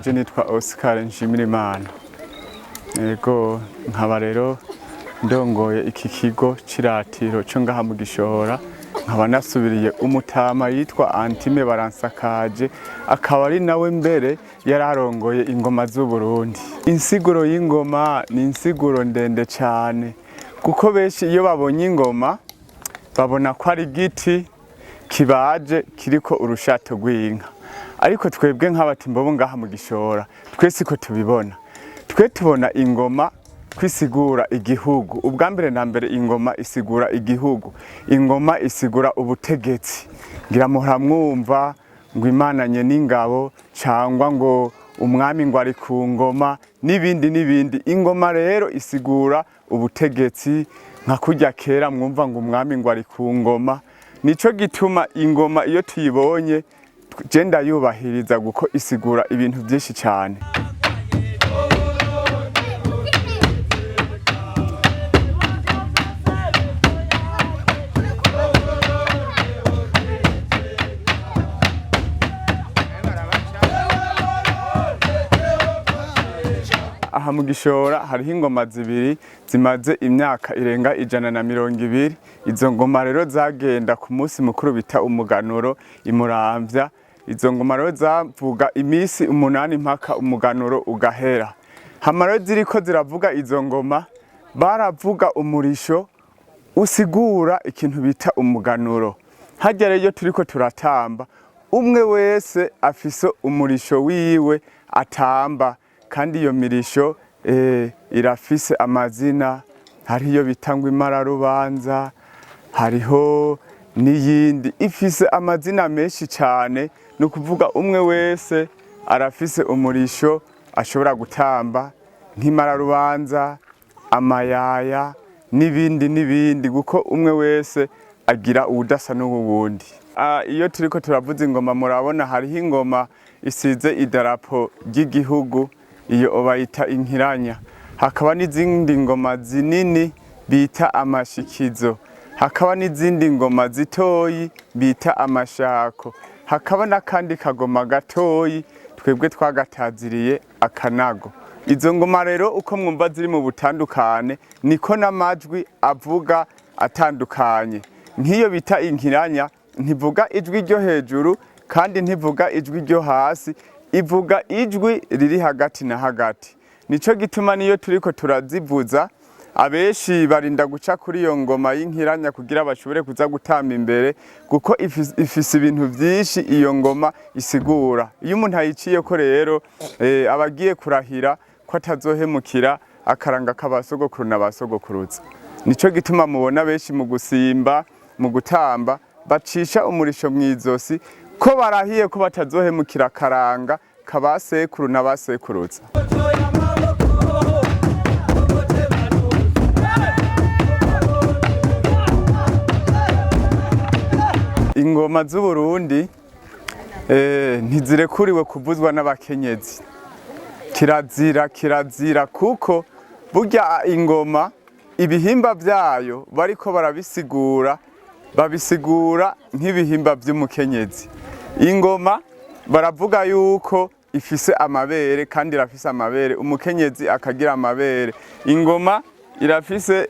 je nitwa Oscar NSHIMIRIMANA. Ego nkaba rero ndongoye iki kigo c'iratiro cyo ngaha mu Gishora, nkaba nasubiriye umutama yitwa Antime baransakaje, akaba ari nawe mbere yararongoye ingoma z'Uburundi. Insiguro y'ingoma ni insiguro ndende cyane, kuko benshi iyo babonye ingoma babona ko ari igiti kibaje kiriko urushato rw'inka, ariko twebwe nk'abatimbo ngaha mu Gishora twese ko tubibona. Twe tubona ingoma kwisigura igihugu. Ubwa mbere na mbere ingoma isigura igihugu, ingoma isigura ubutegetsi. Ngira muhora mwumva ngo imananye n'ingabo cyangwa ngo umwami ngo ari ku ngoma n'ibindi n'ibindi. Ingoma rero isigura ubutegetsi, nka kurya kera mwumva ngo umwami ngo ari ku ngoma. Nico gituma ingoma iyo tuyibonye je ndayubahiriza guko isigura ibintu byinshi cyane. Aha mu Gishora hariho ingoma zibiri zimaze imyaka irenga 120. Izo ngoma rero zagenda ku munsi mukuru bita umuganuro imuramvya. Izo ngoma rero zavuga imisi 8 mpaka umuganuro ugahera. Hama rero ziriko ziravuga izo ngoma, baravuga umurisho usigura ikintu bita umuganuro. Harya rero turiko turatamba, umwe wese afise umurisho wiwe atamba, kandi iyo mirisho irafise amazina. Hariyo bitangwa imararubanza, hariho n'iyindi ifise amazina menshi cyane. Ni ukuvuga umwe wese arafise umurisho ashobora gutamba, nk'imararubanza, amayaya n'ibindi n'ibindi, kuko umwe wese agira ubudasa n'ubundi. Iyo turiko turavuza ingoma murabona hariho ingoma isize idarapo ry'igihugu, iyo bayita inkiranya. Hakaba n'izindi ngoma zinini bita amashikizo, hakaba n'izindi ngoma zitoyi bita amashako, hakaba n'akandi kagoma gatoyi twebwe twagataziriye akanago. Izo ngoma rero uko mwumva ziri mu butandukane niko n'amajwi avuga atandukanye. Nk'iyo bita inkiranya ntivuga ijwi ryo hejuru kandi ntivuga ijwi ryo hasi, ivuga ijwi riri hagati na hagati. Nico gituma niyo turiko turazivuza abeshi barinda guca kuri iyo ngoma y'inkiranya kugira bashobore kuza gutamba imbere, kuko ifise ibintu vyinshi iyo ngoma isigura. Iyo umuntu ayiciye ko rero abagiye kurahira ko atazohemukira akaranga k'abasogokuru n'abasogokuruza. Nico gituma mubona benshi mu gusimba, mu gutamba bacisha umurisho mw'izosi, ko barahiye ko batazohemukira akaranga kabasekuru n'abasekuruza. Ingoma z'Uburundi ntizirekuriwe kuvuzwa n'abakenyezi. Kirazira kuko burya ingoma ibihimba vyayo bariko barabisigura, babisigura nk'ibihimba vy'umukenyezi. Ingoma baravuga yuko ifise amabere, kandi irafise amabere, umukenyezi akagira amabere. Ingoma irafise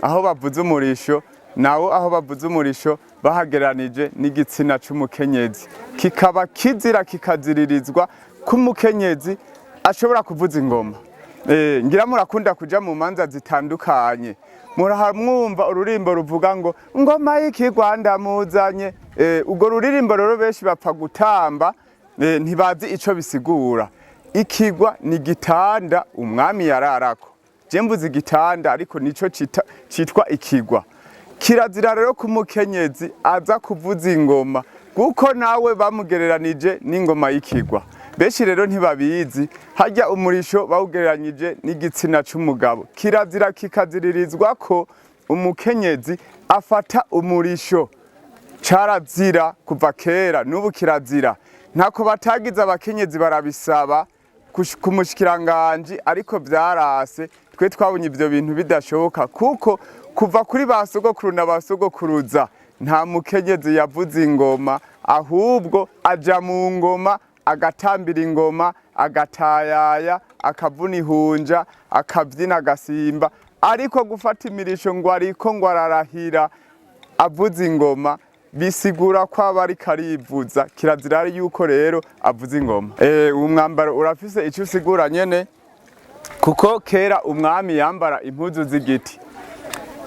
aho bavuza umurisho, nawo aho bavuza umurisho bahageranije n'igitsina c'umukenyezi, kikaba kizira kikaziririzwa k'umukenyezi ashobora kuvuza ingoma. Ngira murakunda kuja mu manza zitandukanye, murahamwumva ururimbo ruvuga ngo ngoma y'ikigwanda muzanye. Ugo ruririmbo rero benshi bapfa gutamba ntibazi ico bisigura. Ikigwa ni gitanda umwami yararako. Je mvuze igitanda ariko nico citwa ikigwa. Kirazira rero k'umukenyezi aza kuvuza ingoma, kuko nawe bamugereranije n'ingoma y'ikigwa. Benshi rero ntibabizi, harya umurisho bawugereranyije n'igitsina c'umugabo. Kirazira kikaziririzwa ko umukenyezi afata umurisho. Carazira kuva kera, n'ubu kirazira. Ntako batagize abakenyezi barabisaba ku mushikiranganji, ariko vyarase. Twe twabonye ivyo bintu bidashoboka, kuko kuva kuri basogokuru na basogokuruza nta mukenyezi yavuze ingoma, ahubwo aja mu ngoma agatambira ingoma, agatayaya, akavuna ihunja, akabyina agasimba, ariko gufata imirisho ngo ariko ngo ararahira avuza ingoma bisigura ko aba ariko arivuza. Kirazira yuko rero avuza ingoma. Uwo mwambaro urafise icyo usigura nyene, kuko kera umwami yambara impuzu z'igiti,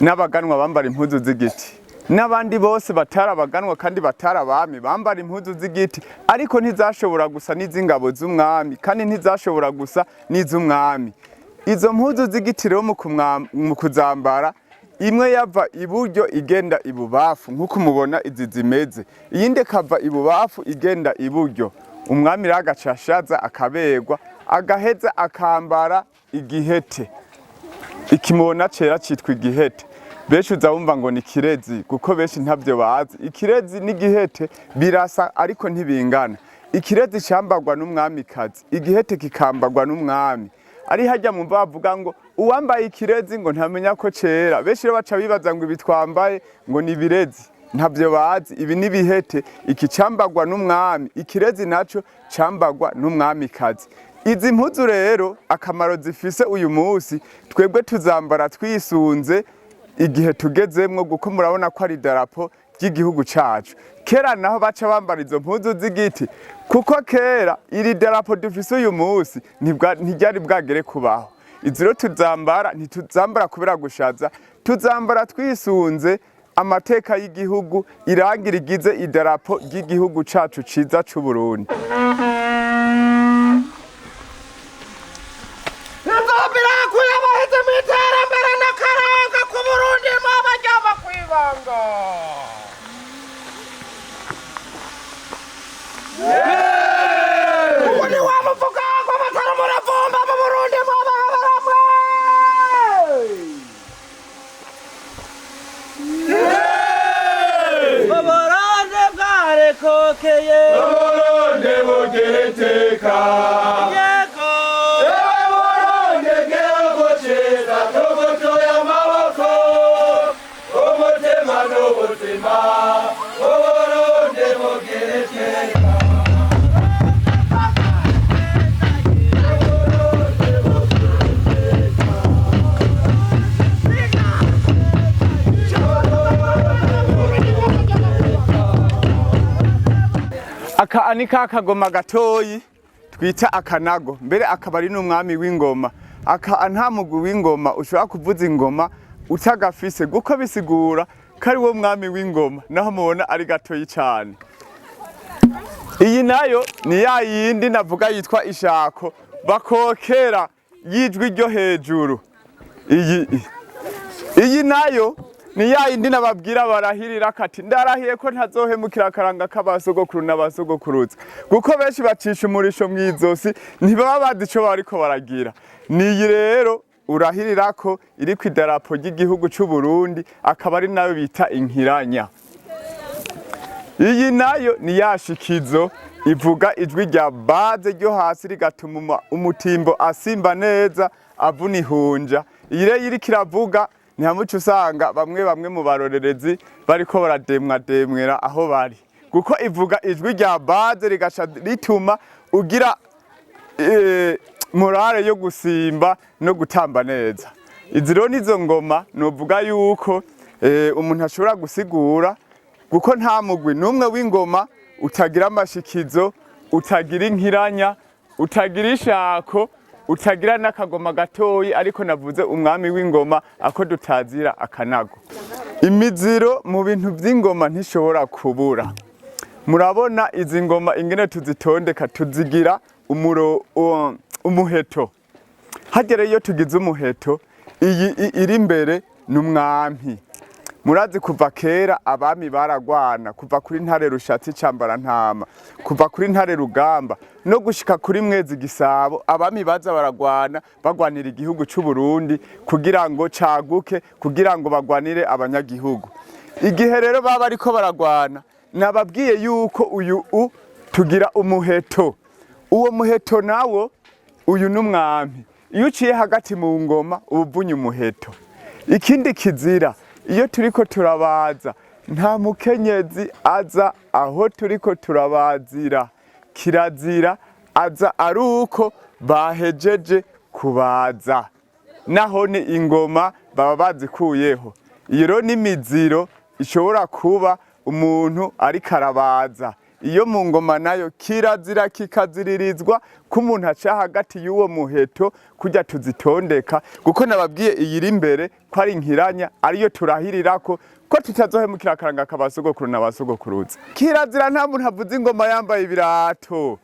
n'abaganwa bambara impuzu z'igiti, n'abandi bose batarabaganwa kandi batarabami bambara impuzu z'igiti, ariko ntizashobora gusa n'iz'ingabo z'umwami kandi ntizashobora gusa n'iz'umwami. Izo mpuzu z'igiti rero mu kuzambara, imwe yava iburyo igenda ibubafu nk'uko mubona izi zimeze, iyindi kava ibubafu igenda iburyo. Umwami rero agacashaza akaberwa, agaheza akambara igihete. Ikimona cera citwa igihete. Benshi uzabumva ngo ni kirezi, kuko benshi ntavyo bazi. Ikirezi n'igihete birasa ariko ntibingana. Ikirezi cyambarwa n'umwamikazi, igihete kikambagwa n'umwami. Ari hajya mu bavuga ngo uwambaye ikirezi ngo ntamenya ko cera. Benshi rero baca bibaza ngo ibitwambaye ngo ni birezi, ntavyo bazi. Ibi ni bihete, iki cyambarwa n'umwami, ikirezi naco cyambarwa n'umwamikazi. Izi mpuzu rero akamaro zifise uyu munsi, twebwe tuzambara twisunze igihe tugezemwo, kuko murabona ko ari idarapo ry'igihugu cacu. Kera naho baca bambara izo mpuzu z'igiti, kuko kera iri darapo dufise uyu munsi ntiryari bwagere kubaho. Izi rero tuzambara, ntituzambara kubera gushaza, tuzambara twisunze amateka y'igihugu, irangira igize idarapo ry'igihugu cacu ciza c'Uburundi. Aka ni kakagoma gatoyi twita akanago, mbere akaba ari n'umwami w'ingoma. Aka nta mugwi w'ingoma ushobora kuvuza ingoma utagafise, guko bisigura ko ari wo mwami w'ingoma, naho mubona ari gatoyi cyane. Iyi nayo ni ya yindi navuga yitwa ishako, bakokera yijwi ryo hejuru. Iyi nayo ni ya yindi nababwira barahirira kati ndarahiye ko ntazohemukira akaranga k'abasogokuru n'abasogokuruza, kuko benshi bacisha umurisho mwizosi ntibaba bazi ico bariko baragira. Niyi rero urahirira ko iri ku idarapo ry'igihugu c'Uburundi, akaba ari nayo bita inkiranya. Iyi nayo ni yashikizo, ivuga ijwi rya baze ryo hasi rigatuma umutimbo asimba neza avuna ihunja. Iyi rero iriko iravuga, ntihamuca usanga bamwe mu barorerezi bariko barademwademwera aho bari, kuko ivuga ijwi rya baze rigaca rituma ugira morale yo gusimba no gutamba neza. Izi rero nizo ngoma novuga yuko umuntu ashobora gusigura, kuko nta mugwi n'umwe w'ingoma utagira amashikizo, utagira inkiranya, utagira ishako, utagira n'akagoma gatoyi, ariko navuze umwami w'ingoma ako dutazira akanago. Imiziro mu bintu vy'ingoma ntishobora kubura. Murabona izi ngoma ingene tuzitondeka, tuzigira umuheto. Hagere iyo tugize umuheto, iyi iri imbere n'umwami. Murazi kuva kera abami baragwana, kuva kuri ntare rushatsi cambara ntama, kuva kuri ntare rugamba no gushika kuri mwezi gisabo, abami baza baragwana bagwanira igihugu c'Uburundi kugira ngo caguke, kugira ngo bagwanire abanyagihugu. Igihe rero baba ariko baragwana, nababwiye yuko uyu tugira umuheto. Uwo muheto nawo uyu n'umwami. Iyo uciye hagati mu ngoma ubuvunye umuheto. Ikindi kizira, iyo turiko turabaza nta mukenyezi aza aho turiko turabazira. kirazira aza ari uko bahejeje kubaza, naho ni ingoma baba bazikuyeho. Iyo rero ni imiziro ishobora kuba umuntu ariko arabaza. Iyo mu ngoma nayo kirazira kikaziririzwa ko umuntu aca hagati y'uwo muheto kujya tuzitondeka, kuko nababwiye iyiri imbere ko ari nkiranya, ariyo turahirirako ko tutazohemukira akaranga kabasogokuru n'abasogokuruza. Kirazira nta muntu avuza ingoma yambaye ibirato.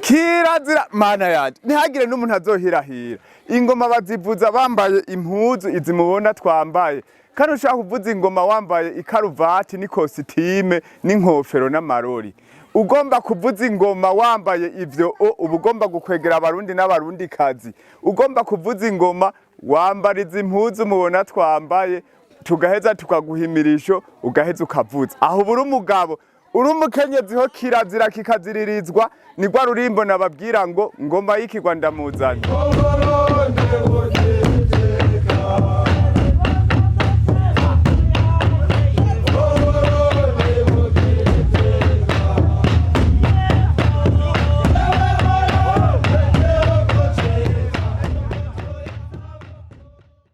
Kirazira mana yanje ntihagire n'umuntu azohirahira. Ingoma bazivuza bambaye impuzu izi mubona twambaye, kandi ushaka kuvuza ingoma wambaye ikaruvati n'ikositime n'inkofero n'amarori. Ugomba kuvuza ingoma wambaye ivyo uba ugomba gukwegera abarundi n'abarundi kazi. Ugomba kuvuza ingoma wambariza impuzu mubona twambaye, tugaheza tukaguhimirisho ugaheza ukavuza. Aho buri umugabo uri umukenyezi ho kirazira kikaziririzwa, ni rwa rurimbo nababwira ngo ngoma y'ikigwa ndamuzanye.